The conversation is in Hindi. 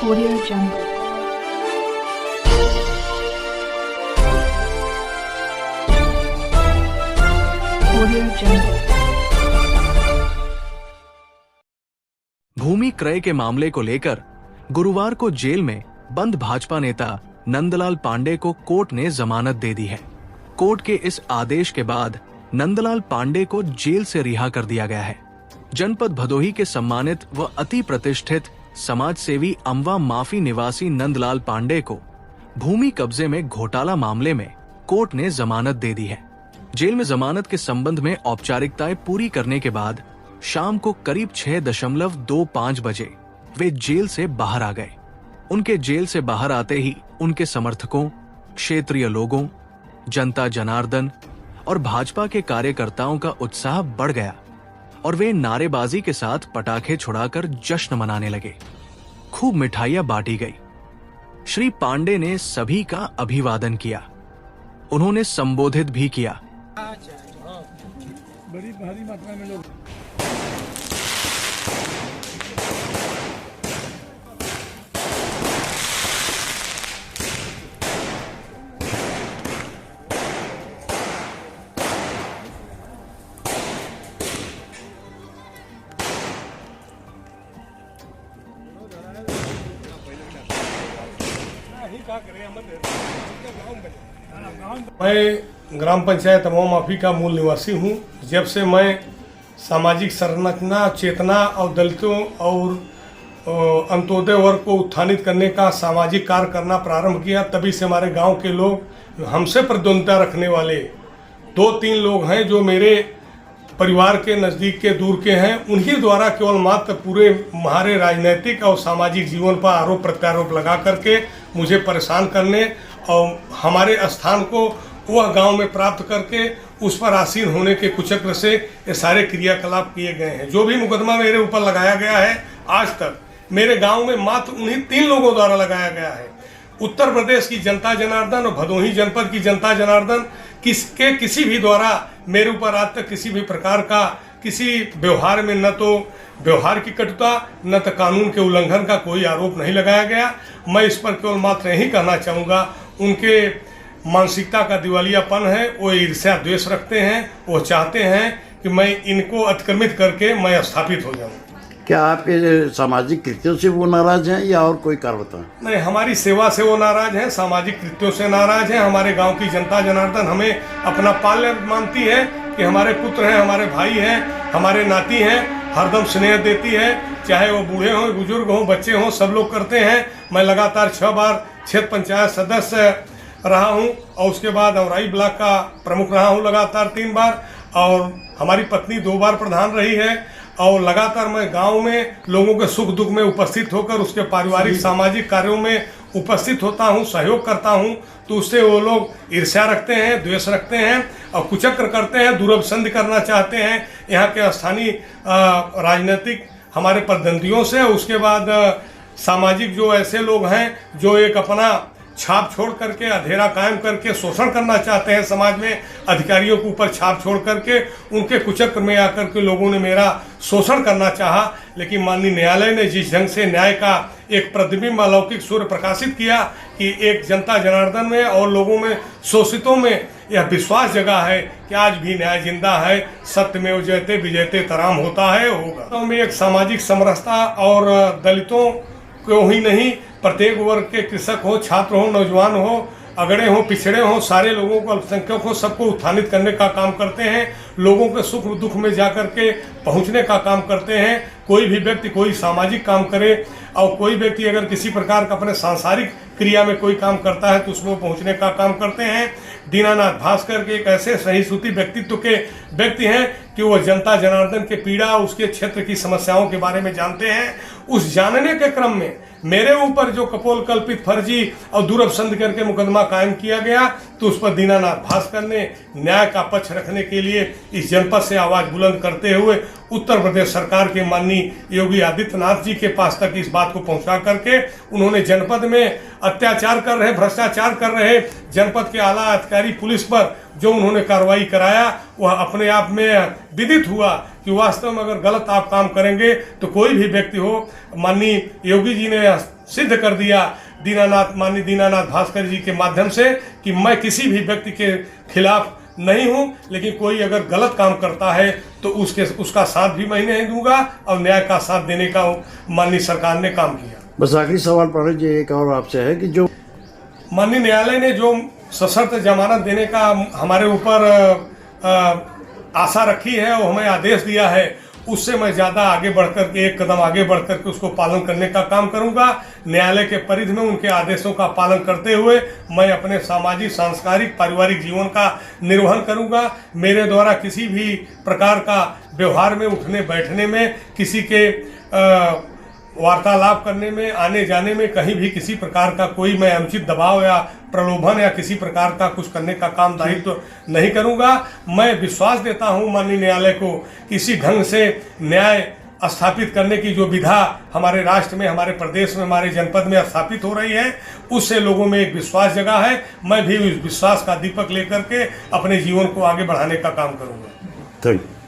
Audio Jungle. Audio Jungle. भूमि क्रय के मामले को लेकर गुरुवार को जेल में बंद भाजपा नेता नंदलाल पांडे को कोर्ट ने जमानत दे दी है। कोर्ट के इस आदेश के बाद नंदलाल पांडे को जेल से रिहा कर दिया गया है। जनपद भदोही के सम्मानित व अति प्रतिष्ठित समाज सेवी अमवा माफी निवासी नंदलाल पांडे को भूमि कब्जे में घोटाला मामले में कोर्ट ने जमानत दे दी है। जेल में जमानत के संबंध में औपचारिकताएं पूरी करने के बाद शाम को करीब 6.25 बजे वे जेल से बाहर आ गए। उनके जेल से बाहर आते ही उनके समर्थकों, क्षेत्रीय लोगों, जनता जनार्दन और भाजपा के कार्यकर्ताओं का उत्साह बढ़ गया और वे नारेबाजी के साथ पटाखे छुड़ाकर जश्न मनाने लगे। खूब मिठाइयां बांटी गई। श्री पांडे ने सभी का अभिवादन किया। उन्होंने संबोधित भी किया। बड़ी भारी मात्रा में लोग मैं ग्राम पंचायत अमवा माफी का मूल निवासी हूँ। जब से मैं सामाजिक संरचना, चेतना और दलितों और अंत्योदय वर्ग को उत्थानित करने का सामाजिक कार्य करना प्रारंभ किया, तभी से हमारे गांव के लोग, हमसे प्रतिद्वंद्विता रखने वाले 2-3 लोग हैं जो मेरे परिवार के नज़दीक के दूर के हैं, उन्हीं द्वारा केवल मात्र पूरे हमारे राजनीतिक और सामाजिक जीवन पर आरोप प्रत्यारोप लगा करके मुझे परेशान करने और हमारे स्थान को वह गांव में प्राप्त करके उस पर आसीन होने के कुचक्र से ये सारे क्रियाकलाप किए गए हैं। जो भी मुकदमा मेरे ऊपर लगाया गया है, आज तक मेरे गांव में मात्र उन्हीं 3 लोगों द्वारा लगाया गया है। उत्तर प्रदेश की जनता जनार्दन और भदोही जनपद की जनता जनार्दन किसी भी द्वारा मेरे ऊपर आज तक किसी भी प्रकार का किसी व्यवहार में न तो व्यवहार की कटुता न तो कानून के उल्लंघन का कोई आरोप नहीं लगाया गया। मैं इस पर केवल मात्र यही कहना चाहूँगा, उनके मानसिकता का दिवालियापन है, वो ईर्ष्या द्वेष रखते हैं, वो चाहते हैं कि मैं इनको अतिक्रमित करके मैं स्थापित हो जाऊँ। क्या आपके सामाजिक कृत्यों से वो नाराज हैं या और कोई कारण बताएं? नहीं, हमारी सेवा से वो नाराज हैं, सामाजिक कृत्यों से नाराज हैं। हमारे गांव की जनता जनार्दन हमें अपना पाल्य मानती है कि हमारे पुत्र हैं, हमारे भाई हैं, हमारे नाती हैं, हरदम स्नेह देती है। चाहे वो बूढ़े हों, बुजुर्ग हों, बच्चे हों, सब लोग करते हैं। मैं लगातार 6 बार क्षेत्र पंचायत सदस्य रहा हूं और उसके बाद औराई ब्लॉक का प्रमुख रहा हूं लगातार 3 बार, और हमारी पत्नी 2 बार प्रधान रही है। और लगातार मैं गांव में लोगों के सुख दुख में उपस्थित होकर उसके पारिवारिक सामाजिक कार्यों में उपस्थित होता हूं, सहयोग करता हूं। तो उससे वो लोग ईर्ष्या रखते हैं, द्वेष रखते हैं और कुचक्र करते हैं, दुरभिसंधि करना चाहते हैं यहाँ के स्थानीय राजनीतिक हमारे प्रतिद्वंदियों से। उसके बाद सामाजिक जो ऐसे लोग हैं जो एक अपना छाप छोड़ करके, अधेरा कायम करके शोषण करना चाहते हैं समाज में, अधिकारियों के ऊपर छाप छोड़ करके उनके कुचक्र में आकर के लोगों ने मेरा शोषण करना चाहा। लेकिन माननीय न्यायालय ने जिस ढंग से न्याय का एक प्रतिबिंब अलौकिक सूर्य प्रकाशित किया कि एक जनता जनार्दन में और लोगों में, शोषितों में यह विश्वास जगा है कि आज भी न्याय जिंदा है, सत्यमेव जयते विजयते तराम होता है, होगा। तो में एक सामाजिक समरसता और दलितों को ही नहीं, प्रत्येक वर्ग के कृषक हो, छात्र हो, नौजवान हो, अगड़े हो, पिछड़े हो, सारे लोगों को, अल्पसंख्यक हो, सबको उत्थानित करने का काम करते हैं। लोगों के सुख दुख में जाकर के पहुंचने का काम करते हैं। कोई भी व्यक्ति कोई सामाजिक काम करे और कोई व्यक्ति अगर किसी प्रकार का अपने सांसारिक क्रिया में कोई काम करता है तो उसमें पहुंचने का काम करते हैं। दीनानाथ भास्कर के एक ऐसे सही सूती व्यक्तित्व के व्यक्ति हैं कि वो जनता जनार्दन के पीड़ा, उसके क्षेत्र की समस्याओं के बारे में जानते हैं। उस जानने के क्रम में मेरे ऊपर जो कपोल कल्पित, फर्जी और दुरभिसंधि करके मुकदमा कायम किया गया, तो उस पर दीनानाथ भास्कर ने न्याय का पक्ष रखने के लिए इस जनपद से आवाज बुलंद करते हुए उत्तर प्रदेश सरकार के माननीय योगी आदित्यनाथ जी के पास तक इस बात को पहुंचा करके उन्होंने जनपद में अत्याचार कर रहे, भ्रष्टाचार कर रहे जनपद के आला अधिकारी पुलिस पर जो उन्होंने कार्रवाई कराया, वह अपने आप में विदित हुआ कि वास्तव में अगर गलत आप काम करेंगे तो कोई भी व्यक्ति हो, माननीय योगी जी ने सिद्ध कर दिया माननीय दीनानाथ भास्कर जी के माध्यम से कि मैं किसी भी व्यक्ति के खिलाफ नहीं हूं, लेकिन कोई अगर गलत काम करता है तो उसका साथ भी मैं नहीं दूंगा और न्याय का साथ देने का माननीय सरकार ने काम किया। बस आखिरी सवाल पंडित जी एक और आपसे है कि जो माननीय न्यायालय ने जो सशर्त जमानत देने का हमारे ऊपर आशा रखी है और हमें आदेश दिया है, उससे मैं ज़्यादा आगे बढ़कर के एक कदम आगे बढ़कर के उसको पालन करने का काम करूंगा। न्यायालय के परिधि में उनके आदेशों का पालन करते हुए मैं अपने सामाजिक, सांस्कृतिक, पारिवारिक जीवन का निर्वहन करूंगा। मेरे द्वारा किसी भी प्रकार का व्यवहार में, उठने बैठने में, किसी के वार्तालाप करने में, आने जाने में कहीं भी किसी प्रकार का कोई मैं अनुचित दबाव या प्रलोभन या किसी प्रकार का कुछ करने का काम दायित्व नहीं करूंगा। मैं विश्वास देता हूं माननीय न्यायालय को, इसी ढंग से न्याय स्थापित करने की जो विधा हमारे राष्ट्र में, हमारे प्रदेश में, हमारे जनपद में स्थापित हो रही है, उससे लोगों में एक विश्वास जगा है। मैं भी उस विश्वास का दीपक लेकर के अपने जीवन को आगे बढ़ाने का काम करूंगा। Thank you.